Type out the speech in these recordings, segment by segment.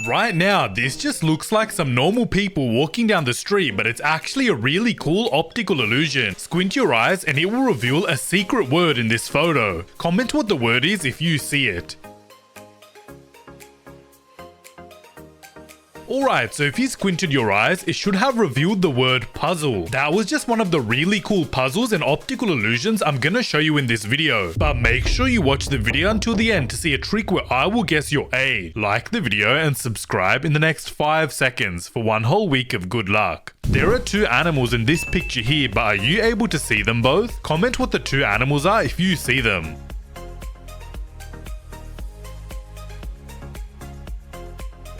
Right now, this just looks like some normal people walking down the street, but it's actually a really cool optical illusion. Squint your eyes and it will reveal a secret word in this photo. Comment what the word is if you see it. Alright, so if you squinted your eyes, it should have revealed the word puzzle. That was just one of the really cool puzzles and optical illusions I'm gonna show you in this video. But make sure you watch the video until the end to see a trick where I will guess your A. Like the video and subscribe in the next 5 seconds for one whole week of good luck. There are two animals in this picture here, but are you able to see them both? Comment what the two animals are if you see them.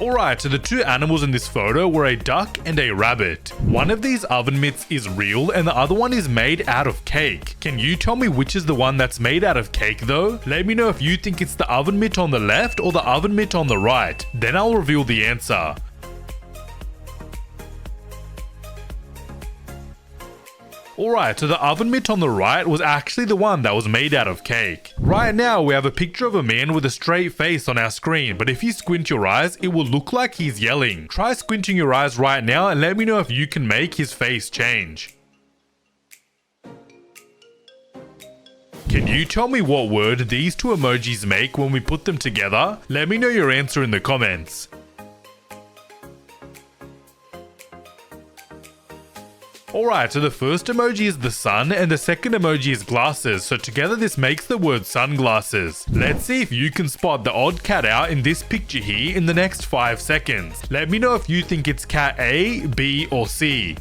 Alright, so the two animals in this photo were a duck and a rabbit. One of these oven mitts is real and the other one is made out of cake. Can you tell me which is the one that's made out of cake though? Let me know if you think it's the oven mitt on the left or the oven mitt on the right. Then I'll reveal the answer. Alright, so the oven mitt on the right was actually the one that was made out of cake. Right now, we have a picture of a man with a straight face on our screen, but if you squint your eyes, it will look like he's yelling. Try squinting your eyes right now and let me know if you can make his face change. Can you tell me what word these two emojis make when we put them together? Let me know your answer in the comments. Alright, so the first emoji is the sun and the second emoji is glasses, so together this makes the word sunglasses. Let's see if you can spot the odd cat out in this picture here in the next 5 seconds. Let me know if you think it's cat A, B or C.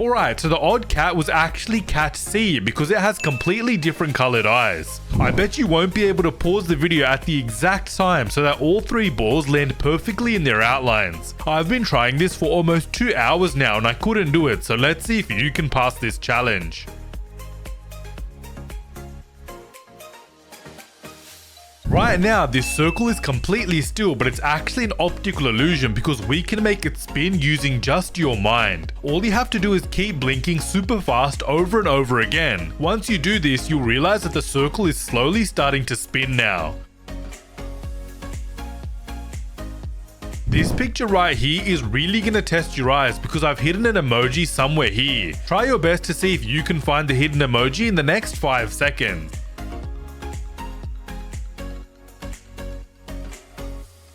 Alright, so the odd cat was actually cat C because it has completely different colored eyes. I bet you won't be able to pause the video at the exact time so that all three balls land perfectly in their outlines. I've been trying this for almost 2 hours now and I couldn't do it, so let's see if you can pass this challenge. Right now, this circle is completely still, but it's actually an optical illusion because we can make it spin using just your mind. All you have to do is keep blinking super fast over and over again. Once you do this, you'll realize that the circle is slowly starting to spin now. This picture right here is really going to test your eyes because I've hidden an emoji somewhere here. Try your best to see if you can find the hidden emoji in the next 5 seconds.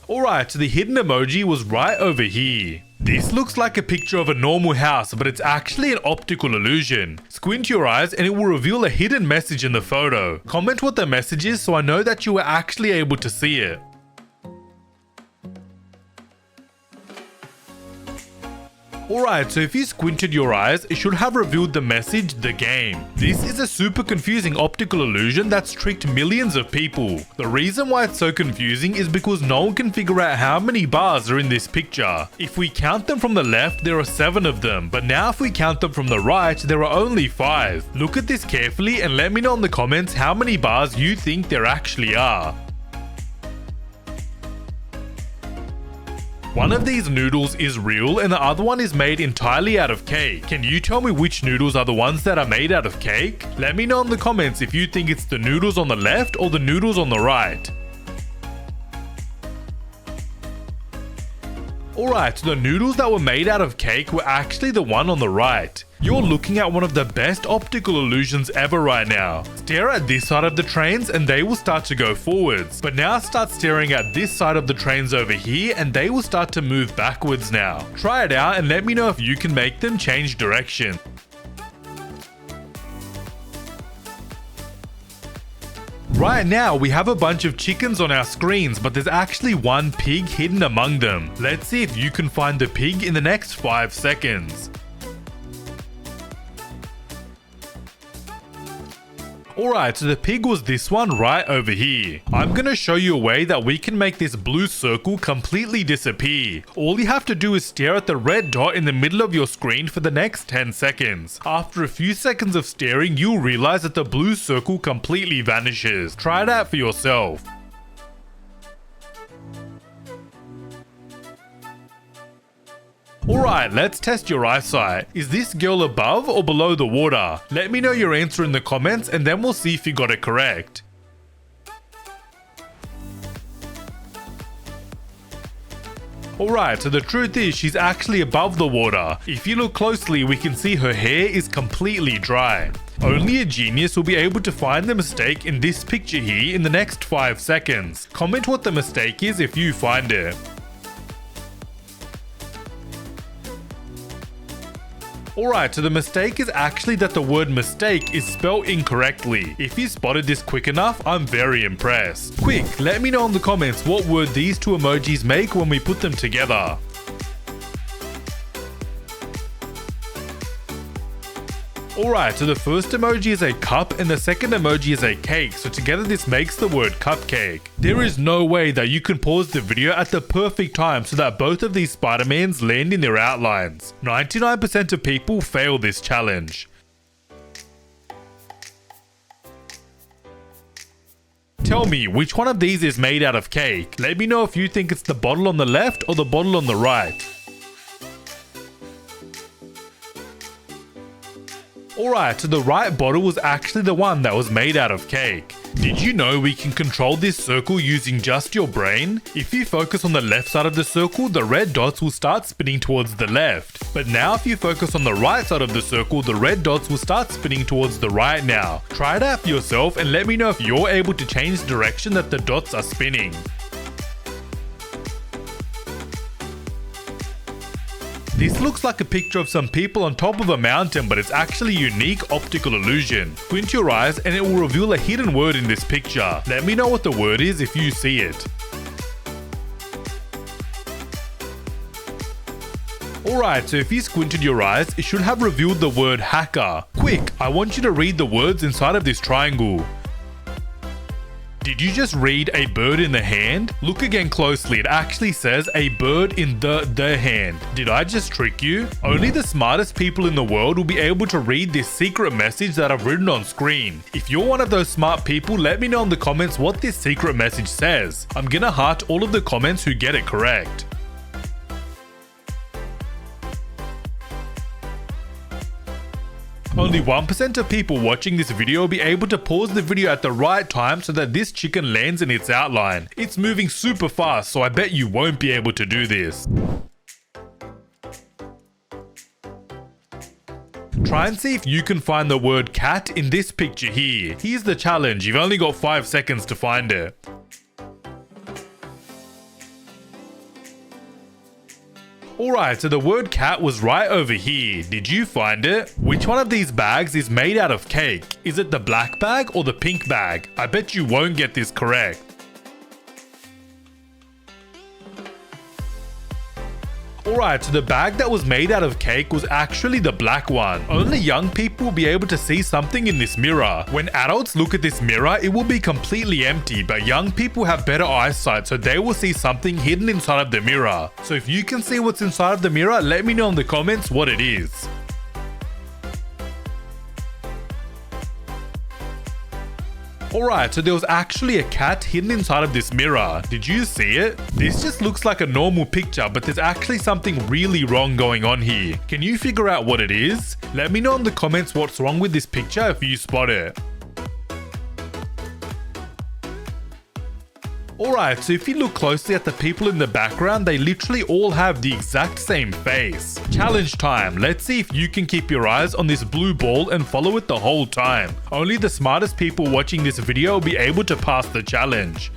Alright, so the hidden emoji was right over here. This looks like a picture of a normal house, but it's actually an optical illusion. Squint your eyes and it will reveal a hidden message in the photo. Comment what the message is so I know that you were actually able to see it. Alright, so if you squinted your eyes, it should have revealed the message, the game. This is a super confusing optical illusion that's tricked millions of people. The reason why it's so confusing is because no one can figure out how many bars are in this picture. If we count them from the left, there are 7 of them, but now if we count them from the right, there are only 5. Look at this carefully and let me know in the comments how many bars you think there actually are. One of these noodles is real and the other one is made entirely out of cake. Can you tell me which noodles are the ones that are made out of cake? Let me know in the comments if you think it's the noodles on the left or the noodles on the right. Alright, so the noodles that were made out of cake were actually the one on the right. You're looking at one of the best optical illusions ever right now. Stare at this side of the trains and they will start to go forwards. But now start staring at this side of the trains over here and they will start to move backwards now. Try it out and let me know if you can make them change direction. Right now, we have a bunch of chickens on our screens, but there's actually one pig hidden among them. Let's see if you can find the pig in the next 5 seconds. Alright, so the pig was this one right over here. I'm gonna show you a way that we can make this blue circle completely disappear. All you have to do is stare at the red dot in the middle of your screen for the next 10 seconds. After a few seconds of staring, you'll realize that the blue circle completely vanishes. Try it out for yourself. Alright, let's test your eyesight. Is this girl above or below the water? Let me know your answer in the comments and then we'll see if you got it correct. Alright, so the truth is she's actually above the water. If you look closely, we can see her hair is completely dry. Only a genius will be able to find the mistake in this picture here in the next 5 seconds. Comment what the mistake is if you find it. Alright, so the mistake is actually that the word mistake is spelled incorrectly. If you spotted this quick enough, I'm very impressed. Quick, let me know in the comments what word these two emojis make when we put them together. Alright, so the first emoji is a cup and the second emoji is a cake, so together this makes the word cupcake. There is no way that you can pause the video at the perfect time so that both of these Spider-Mans land in their outlines. 99% of people fail this challenge. Tell me, which one of these is made out of cake? Let me know if you think it's the bottle on the left or the bottle on the right. Alright, so the right bottle was actually the one that was made out of cake. Did you know we can control this circle using just your brain? If you focus on the left side of the circle, the red dots will start spinning towards the left. But now if you focus on the right side of the circle, the red dots will start spinning towards the right now. Try it out for yourself and let me know if you're able to change the direction that the dots are spinning. This looks like a picture of some people on top of a mountain, but it's actually a unique optical illusion. Squint your eyes and it will reveal a hidden word in this picture. Let me know what the word is if you see it. Alright, so if you squinted your eyes, it should have revealed the word hacker. Quick, I want you to read the words inside of this triangle. Did you just read a bird in the hand? Look again closely, it actually says a bird in the hand. Did I just trick you? Only the smartest people in the world will be able to read this secret message that I've written on screen. If you're one of those smart people, let me know in the comments what this secret message says. I'm gonna heart all of the comments who get it correct. Only 1% of people watching this video will be able to pause the video at the right time so that this chicken lands in its outline. It's moving super fast, so I bet you won't be able to do this. Try and see if you can find the word cat in this picture here. Here's the challenge, you've only got 5 seconds to find it. Alright, so the word cat was right over here. Did you find it? Which one of these bags is made out of cake? Is it the black bag or the pink bag? I bet you won't get this correct. Alright, so the bag that was made out of cake was actually the black one. Only young people will be able to see something in this mirror. When adults look at this mirror, it will be completely empty, but young people have better eyesight, so they will see something hidden inside of the mirror. So if you can see what's inside of the mirror, let me know in the comments what it is. Alright, so there was actually a cat hidden inside of this mirror. Did you see it? This just looks like a normal picture, but there's actually something really wrong going on here. Can you figure out what it is? Let me know in the comments what's wrong with this picture if you spot it. Alright, so if you look closely at the people in the background, they literally all have the exact same face. Challenge time. Let's see if you can keep your eyes on this blue ball and follow it the whole time. Only the smartest people watching this video will be able to pass the challenge.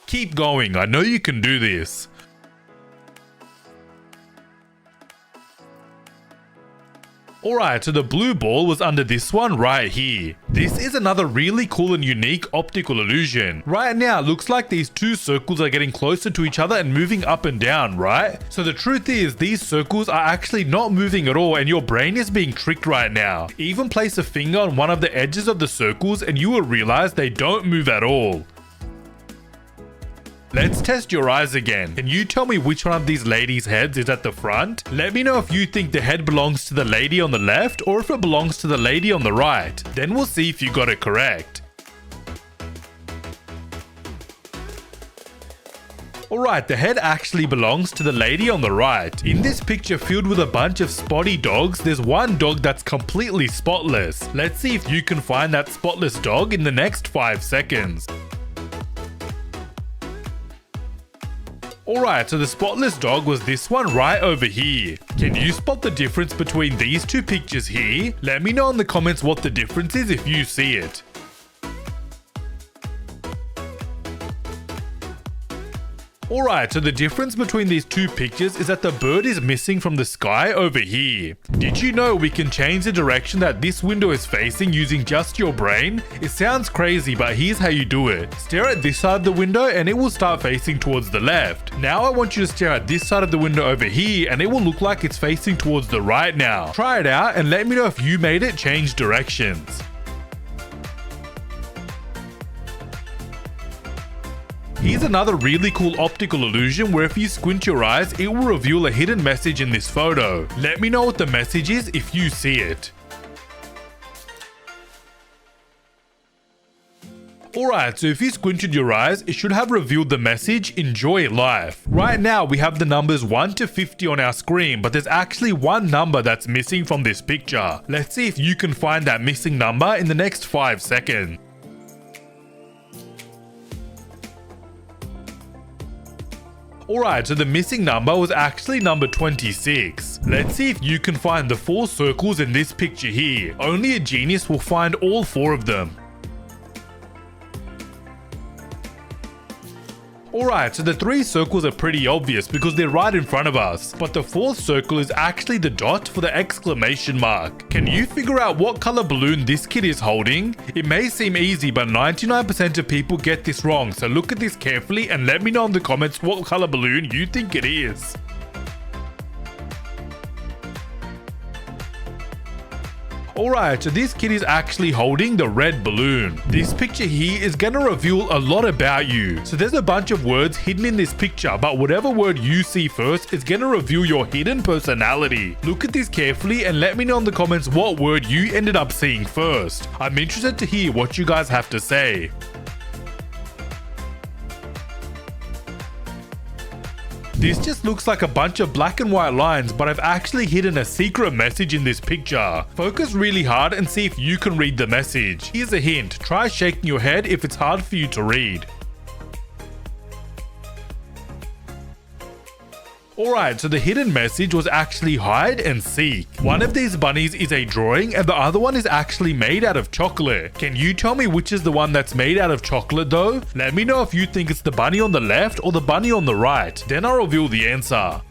Keep going, I know you can do this. Alright, so the blue ball was under this one right here. This is another really cool and unique optical illusion. Right now, it looks like these two circles are getting closer to each other and moving up and down, right? So the truth is, these circles are actually not moving at all and your brain is being tricked right now. Even place a finger on one of the edges of the circles and you will realize they don't move at all. Let's test your eyes again. Can you tell me which one of these ladies' heads is at the front? Let me know if you think the head belongs to the lady on the left or if it belongs to the lady on the right. Then we'll see if you got it correct. Alright, the head actually belongs to the lady on the right. In this picture filled with a bunch of spotty dogs, there's one dog that's completely spotless. Let's see if you can find that spotless dog in the next 5 seconds. Alright, so the spotless dog was this one right over here. Can you spot the difference between these two pictures here? Let me know in the comments what the difference is if you see it. Alright, so the difference between these two pictures is that the bird is missing from the sky over here. Did you know we can change the direction that this window is facing using just your brain? It sounds crazy, but here's how you do it. Stare at this side of the window and it will start facing towards the left. Now I want you to stare at this side of the window over here and it will look like it's facing towards the right now. Try it out and let me know if you made it change directions. Here's another really cool optical illusion where if you squint your eyes, it will reveal a hidden message in this photo. Let me know what the message is if you see it. Alright, so if you squinted your eyes, it should have revealed the message, enjoy life. Right now, we have the numbers 1 to 50 on our screen, but there's actually one number that's missing from this picture. Let's see if you can find that missing number in the next 5 seconds. Alright, so the missing number was actually number 26. Let's see if you can find the 4 circles in this picture here. Only a genius will find all 4 of them. Alright, so the 3 circles are pretty obvious because they're right in front of us, but the 4th circle is actually the dot for the exclamation mark. Can you figure out what color balloon this kid is holding? It may seem easy, but 99% of people get this wrong, so look at this carefully and let me know in the comments what color balloon you think it is. Alright, so this kid is actually holding the red balloon. This picture here is gonna reveal a lot about you. So there's a bunch of words hidden in this picture, but whatever word you see first is gonna reveal your hidden personality. Look at this carefully and let me know in the comments what word you ended up seeing first. I'm interested to hear what you guys have to say. This just looks like a bunch of black and white lines, but I've actually hidden a secret message in this picture. Focus really hard and see if you can read the message. Here's a hint, try shaking your head if it's hard for you to read. Alright, so the hidden message was actually hide and seek. One of these bunnies is a drawing and the other one is actually made out of chocolate. Can you tell me which is the one that's made out of chocolate though? Let me know if you think it's the bunny on the left or the bunny on the right. Then I'll reveal the answer.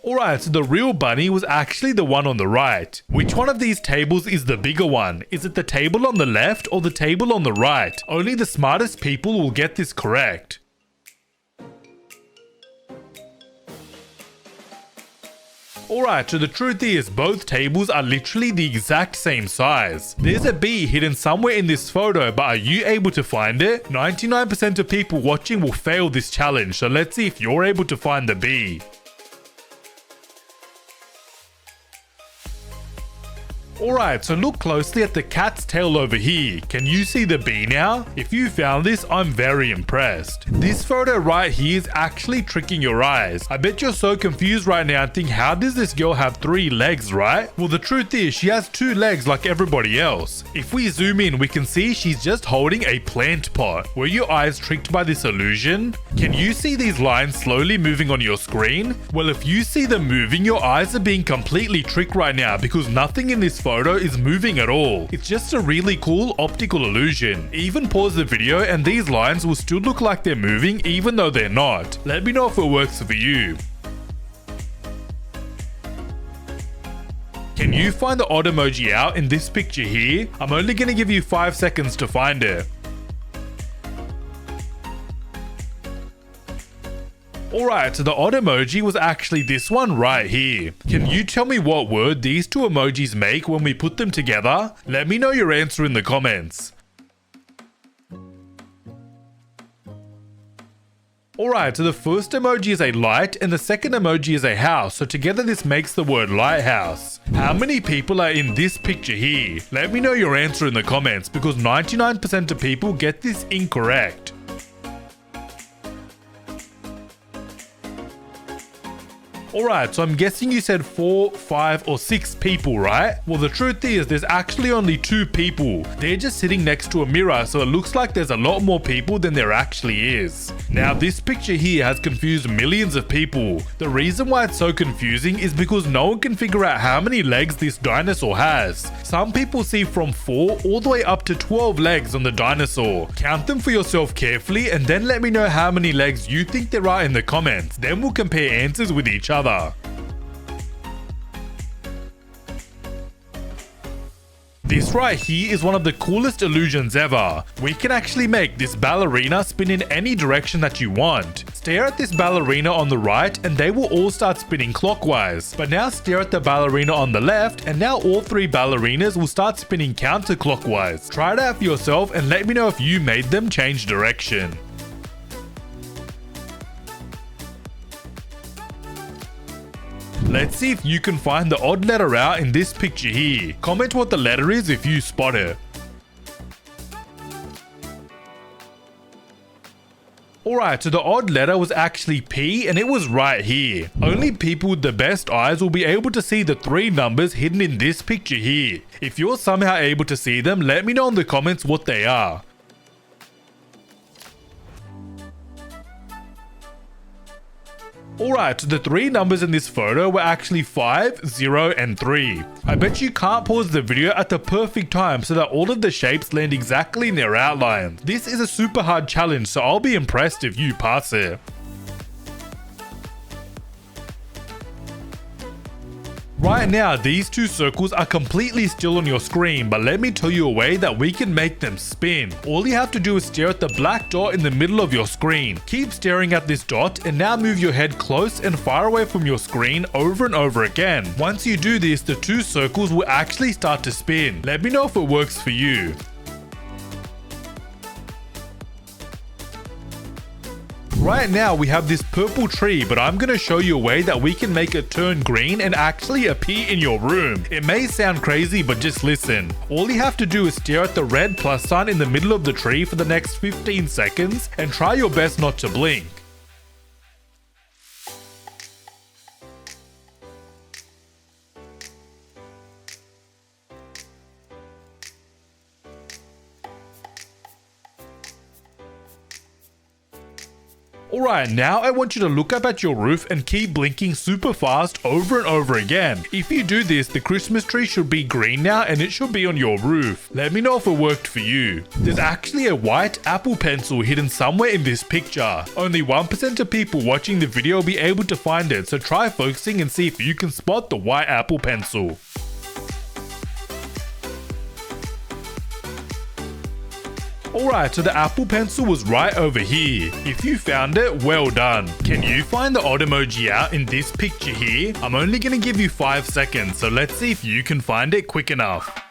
Alright, so the real bunny was actually the one on the right. Which one of these tables is the bigger one? Is it the table on the left or the table on the right? Only the smartest people will get this correct. Alright, so the truth is both tables are literally the exact same size. There's a bee hidden somewhere in this photo, but are you able to find it? 99% of people watching will fail this challenge, so let's see if you're able to find the bee. Alright, so look closely at the cat's tail over here. Can you see the bee now? If you found this, I'm very impressed. This photo right here is actually tricking your eyes. I bet you're so confused right now and think, how does this girl have 3 legs, right? Well, the truth is she has 2 legs like everybody else. If we zoom in, we can see she's just holding a plant pot. Were your eyes tricked by this illusion? Can you see these lines slowly moving on your screen? Well, if you see them moving, your eyes are being completely tricked right now because nothing in this photo is moving at all. It's just a really cool optical illusion. Even pause the video and these lines will still look like they're moving even though they're not. Let me know if it works for you. Can you find the odd emoji out in this picture here? I'm only going to give you 5 seconds to find it. Alright, so the odd emoji was actually this one right here. Can you tell me what word these 2 emojis make when we put them together? Let me know your answer in the comments. Alright, so the first emoji is a light and the second emoji is a house, so together this makes the word lighthouse. How many people are in this picture here? Let me know your answer in the comments because 99% of people get this incorrect. Alright, so I'm guessing you said 4, 5 or 6 people, right? Well, the truth is there's actually only 2 people. They're just sitting next to a mirror, so it looks like there's a lot more people than there actually is. Now, this picture here has confused millions of people. The reason why it's so confusing is because no one can figure out how many legs this dinosaur has. Some people see from 4 all the way up to 12 legs on the dinosaur. Count them for yourself carefully and then let me know how many legs you think there are in the comments. Then we'll compare answers with each other. This right here is one of the coolest illusions ever. We can actually make this ballerina spin in any direction that you want. Stare at this ballerina on the right and they will all start spinning clockwise. But now stare at the ballerina on the left and now all 3 ballerinas will start spinning counterclockwise. Try it out for yourself and let me know if you made them change direction. Let's see if you can find the odd letter out in this picture here. Comment what the letter is if you spot it. Alright, so the odd letter was actually P and it was right here. Only people with the best eyes will be able to see the 3 numbers hidden in this picture here. If you're somehow able to see them, let me know in the comments what they are. Alright, so the 3 numbers in this photo were actually 5, 0 and 3. I bet you can't pause the video at the perfect time so that all of the shapes land exactly in their outlines. This is a super hard challenge, so I'll be impressed if you pass it. Right now, these 2 circles are completely still on your screen, but let me tell you a way that we can make them spin. All you have to do is stare at the black dot in the middle of your screen. Keep staring at this dot and now move your head close and far away from your screen over and over again. Once you do this, the 2 circles will actually start to spin. Let me know if it works for you. Right now we have this purple tree, but I'm going to show you a way that we can make it turn green and actually appear in your room. It may sound crazy, but just listen. All you have to do is stare at the red plus sign in the middle of the tree for the next 15 seconds and try your best not to blink. Alright, now I want you to look up at your roof and keep blinking super fast over and over again. If you do this, the Christmas tree should be green now and it should be on your roof. Let me know if it worked for you. There's actually a white Apple pencil hidden somewhere in this picture. Only 1% of people watching the video will be able to find it, so try focusing and see if you can spot the white Apple pencil. Alright, so the Apple pencil was right over here. If you found it, well done. Can you find the odd emoji out in this picture here? I'm only going to give you 5 seconds, so let's see if you can find it quick enough.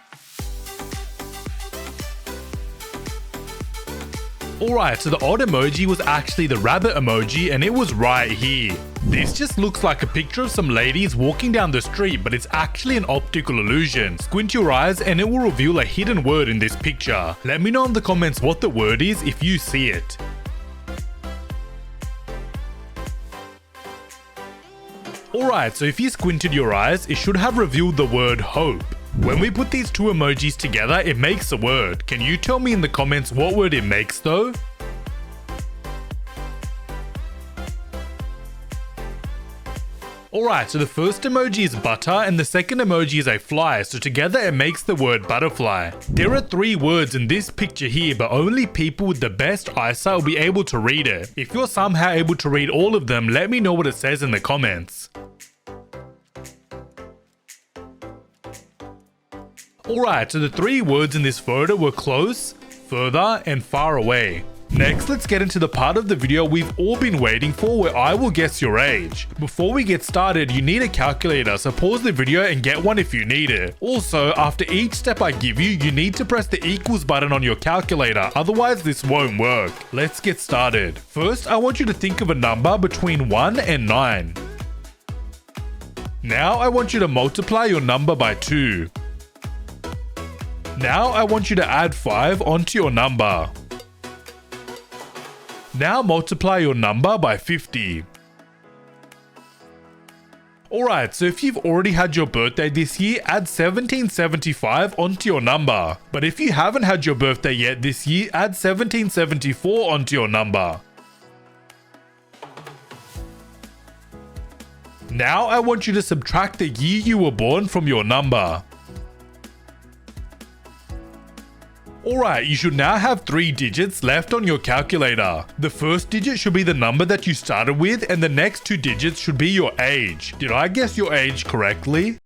Alright, so the odd emoji was actually the rabbit emoji and it was right here. This just looks like a picture of some ladies walking down the street, but it's actually an optical illusion. Squint your eyes and it will reveal a hidden word in this picture. Let me know in the comments what the word is if you see it. Alright, so if you squinted your eyes, it should have revealed the word hope. When we put these 2 emojis together, it makes a word. Can you tell me in the comments what word it makes though? Alright, so the first emoji is butter and the second emoji is a fly, so together it makes the word butterfly. There are 3 words in this picture here, but only people with the best eyesight will be able to read it. If you're somehow able to read all of them, let me know what it says in the comments. Alright, so the 3 words in this photo were close, further, and far away. Next, let's get into the part of the video we've all been waiting for where I will guess your age. Before we get started, you need a calculator, so pause the video and get one if you need it. Also, after each step I give you, you need to press the equals button on your calculator, otherwise this won't work. Let's get started. First, I want you to think of a number between 1 and 9. Now I want you to multiply your number by 2. Now I want you to add 5 onto your number. Now multiply your number by 50. Alright, so if you've already had your birthday this year, add 1775 onto your number. But if you haven't had your birthday yet this year, add 1774 onto your number. Now I want you to subtract the year you were born from your number. Alright, you should now have 3 digits left on your calculator. The first digit should be the number that you started with, and the next 2 digits should be your age. Did I guess your age correctly?